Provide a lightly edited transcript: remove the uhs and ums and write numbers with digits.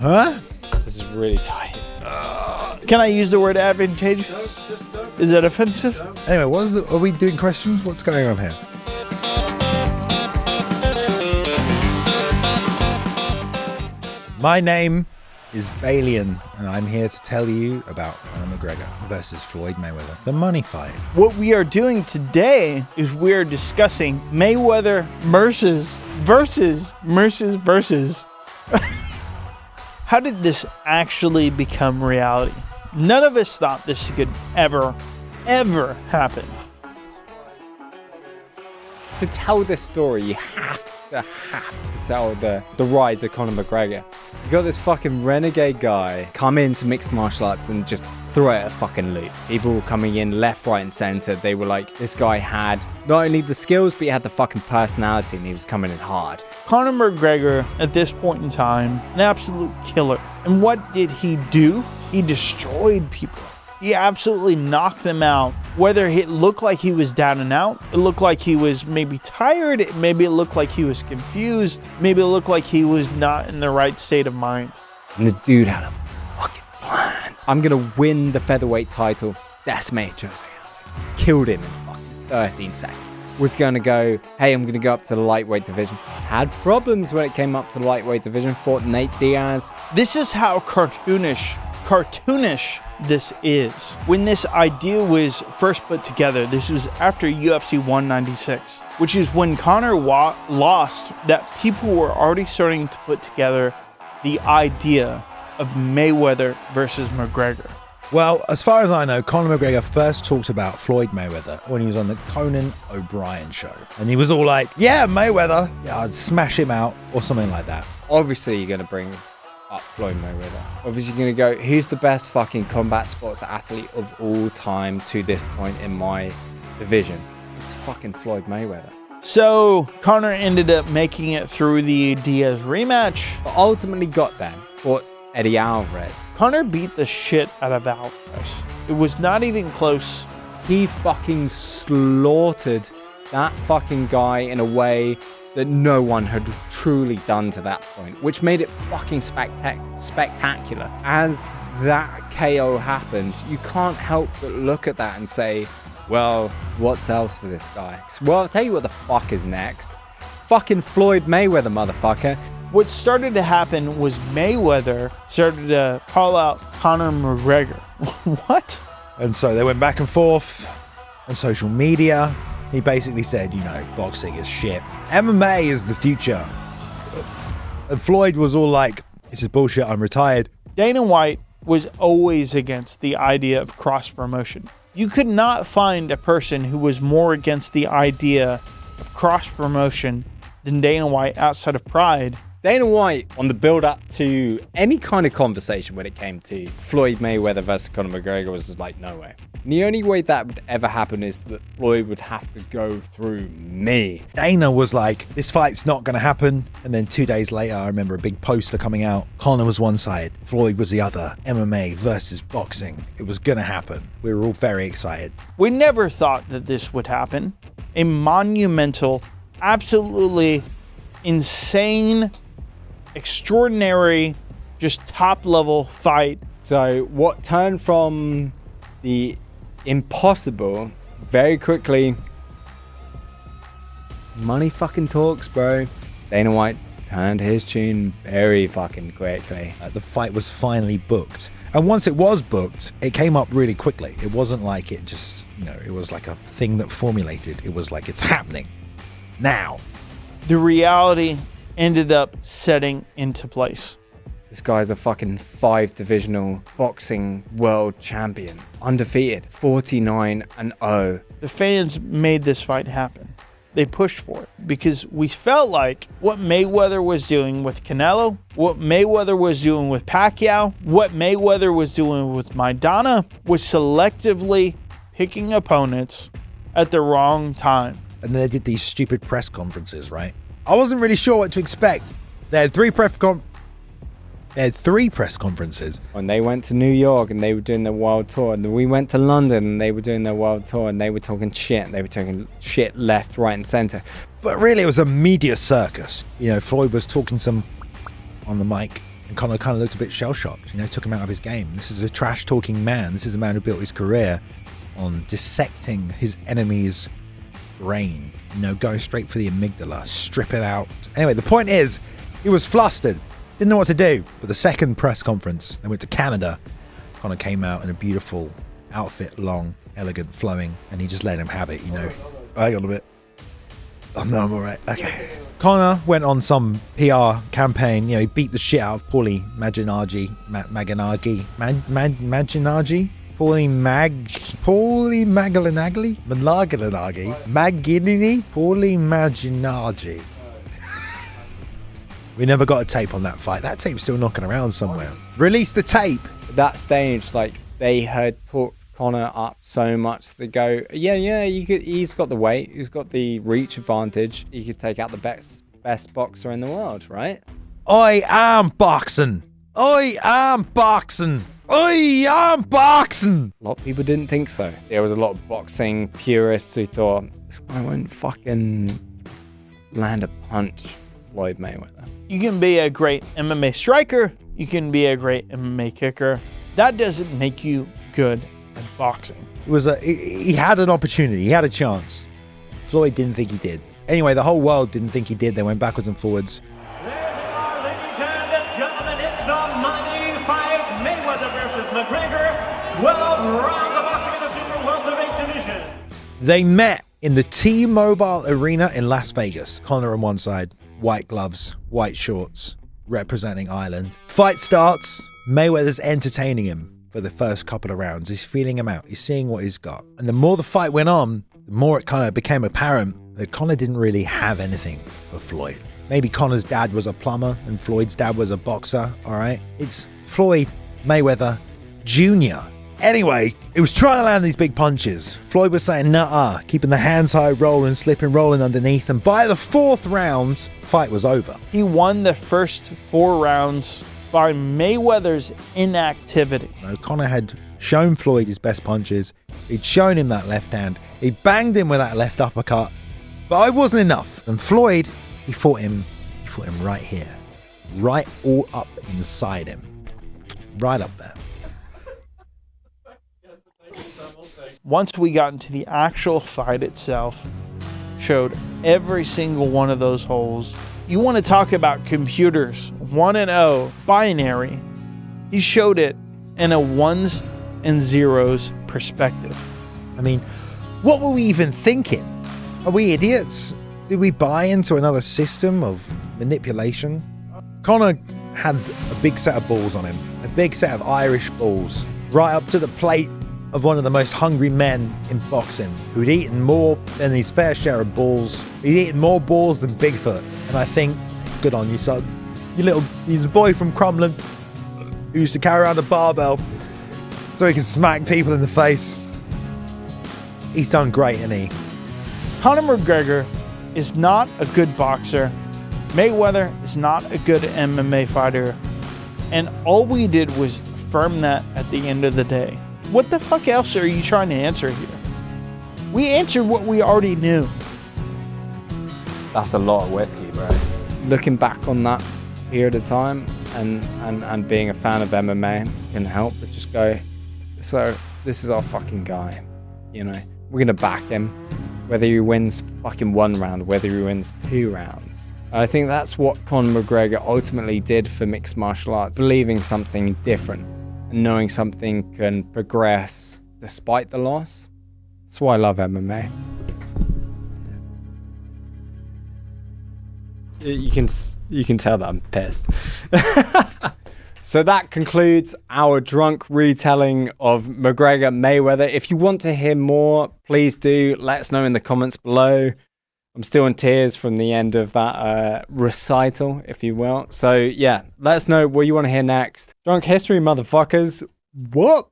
Huh? This is really tight. Can I use the word advantageous? Is that offensive? Anyway, are we doing questions? What's going on here? My name is Balian, and I'm here to tell you about Conor McGregor versus Floyd Mayweather, the money fight. What we are doing today is we are discussing Mayweather versus. How did this actually become reality? None of us thought this could ever happen. To tell this story, you have to tell the rise of Conor McGregor. You got this fucking renegade guy come into mixed martial arts and just throw it a fucking loop. People were coming in left, right, and center. They were like, this guy had not only the skills, but he had the fucking personality, and he was coming in hard. Conor McGregor, at this point in time, an absolute killer. And what did he do? He destroyed people. He absolutely knocked them out. Whether it looked like he was down and out, it looked like he was maybe tired, maybe it looked like he was confused, maybe it looked like he was not in the right state of mind. And the dude had a fucking plan. I'm gonna win the featherweight title, decimate Jose Aldo. Killed him in fucking 13 seconds. Was gonna go, hey, I'm gonna go up to the lightweight division. Had problems when it came up to the lightweight division, fought Nate Diaz. This is how cartoonish this is. When this idea was first put together, this was after UFC 196, which is when Conor lost, that people were already starting to put together the idea of Mayweather versus McGregor. Well, as far as I know, Conor McGregor first talked about Floyd Mayweather when he was on the Conan O'Brien show. And he was all like, yeah, Mayweather, yeah, I'd smash him out, or something like that. Obviously, you're gonna bring up Floyd Mayweather. Obviously, you're gonna go, who's the best fucking combat sports athlete of all time to this point in my division? It's fucking Floyd Mayweather. So Conor ended up making it through the Diaz rematch, But ultimately got there. Fought Eddie Alvarez. Conor beat the shit out of Alvarez. It was not even close. He fucking slaughtered that fucking guy in a way that no one had truly done to that point, which made it fucking spectacular. As that KO happened, you can't help but look at that and say, well, what's else for this guy? Well, I'll tell you what the fuck is next. Fucking Floyd Mayweather, motherfucker. What started to happen was Mayweather started to call out Conor McGregor. What? And so they went back and forth on social media. He basically said, you know, boxing is shit. MMA is the future. And Floyd was all like, this is bullshit, I'm retired. Dana White was always against the idea of cross promotion. You could not find a person who was more against the idea of cross promotion than Dana White outside of Pride. Dana White, on the build-up to any kind of conversation when it came to Floyd Mayweather versus Conor McGregor, was like, no way. And the only way that would ever happen is that Floyd would have to go through me. Dana was like, this fight's not going to happen. And then 2 days later, I remember a big poster coming out. Conor was one side, Floyd was the other. MMA versus boxing. It was going to happen. We were all very excited. We never thought that this would happen. A monumental, absolutely insane, extraordinary, just top-level fight. So what turned from the impossible very quickly, money fucking talks, bro. Dana White turned his tune very fucking quickly. The fight was finally booked. And once it was booked, it came up really quickly. It wasn't like it just, you know, it was like a thing that formulated. It was like, it's happening now. The reality ended up setting into place. This guy's a fucking 5-divisional boxing world champion. Undefeated. 49-0. The fans made this fight happen. They pushed for it because we felt like what Mayweather was doing with Canelo, what Mayweather was doing with Pacquiao, what Mayweather was doing with Maidana was selectively picking opponents at the wrong time. And they did these stupid press conferences, right? I wasn't really sure what to expect. They had three press conferences. When they went to New York and they were doing their world tour, and we went to London and they were doing their world tour, and they were talking shit. They were talking shit left, right, and center. But really, it was a media circus. You know, Floyd was talking some on the mic, And Conor kind of looked a bit shell-shocked, you know, took him out of his game. This is a trash-talking man. This is a man who built his career on dissecting his enemy's brain, you know, going straight for the amygdala, strip it out. Anyway, the point is, he was flustered, didn't know what to do. But the second press conference, they went to Canada. Conor came out in a beautiful outfit, long, elegant, flowing, and he just let him have it, you know. Hang on a bit. Oh no, I'm all right. Okay. Conor went on some PR campaign. You know, he beat the shit out of Paulie Malignaggi. We never got a tape on that fight. That tape's still knocking around somewhere. Release the tape. At that stage, like, they had talked Conor up so much they go, yeah, he's got the weight, he's got the reach advantage, he could take out the best boxer in the world, right? I am boxing. I am boxing. I am boxing. A lot of people didn't think so. There was a lot of boxing purists who thought, this guy won't fucking land a punch, Floyd Mayweather. You can be a great MMA striker, you can be a great MMA kicker. That doesn't make you good at boxing. He had an opportunity, he had a chance. Floyd didn't think he did. Anyway, the whole world didn't think he did. They went backwards and forwards. There they are, ladies and gentlemen. It's the mighty fight, Mayweather versus McGregor. 12 rounds of boxing in the super welterweight division. They met in the T-Mobile Arena in Las Vegas. Conor on one side, white gloves, white shorts, representing Ireland. Fight starts. Mayweather's entertaining him for the first couple of rounds. He's feeling him out. He's seeing what he's got. And the more the fight went on, the more it kind of became apparent that Conor didn't really have anything for Floyd. Maybe Conor's dad was a plumber and Floyd's dad was a boxer, all right? It's Floyd Mayweather Jr. Anyway, it was trying to land these big punches. Floyd was saying, nah, keeping the hands high, rolling, slipping, rolling underneath. And by the fourth round, fight was over. He won the first 4 rounds by Mayweather's inactivity. Conor had shown Floyd his best punches. He'd shown him that left hand. He banged him with that left uppercut. But it wasn't enough. And Floyd, he fought him right here. Right all up inside him. Right up there. Once we got into the actual fight itself, showed every single one of those holes. You want to talk about computers, 1-0, binary. He showed it in a ones and zeros perspective. I mean, what were we even thinking? Are we idiots? Did we buy into another system of manipulation? Conor had a big set of balls on him, a big set of Irish balls, right up to the plate of one of the most hungry men in boxing, who'd eaten more than his fair share of balls. He'd eaten more balls than Bigfoot. And I think, good on you, son. He's a boy from Crumlin who used to carry around a barbell so he can smack people in the face. He's done great, isn't he? Conor McGregor is not a good boxer. Mayweather is not a good MMA fighter. And all we did was affirm that at the end of the day. What the fuck else are you trying to answer here? We answered what we already knew. That's a lot of whiskey, bro. Looking back on that period of time and being a fan of MMA can help but just go, so this is our fucking guy. You know, we're going to back him. Whether he wins fucking 1 round, whether he wins 2 rounds. And I think that's what Conor McGregor ultimately did for mixed martial arts. Believing something different and knowing something can progress despite the loss. That's why I love MMA. You can tell that I'm pissed. So that concludes our drunk retelling of McGregor Mayweather. If you want to hear more, please do let us know in the comments below. I'm still in tears from the end of that recital, if you will. So yeah, let us know what you want to hear next. Drunk history, motherfuckers. What?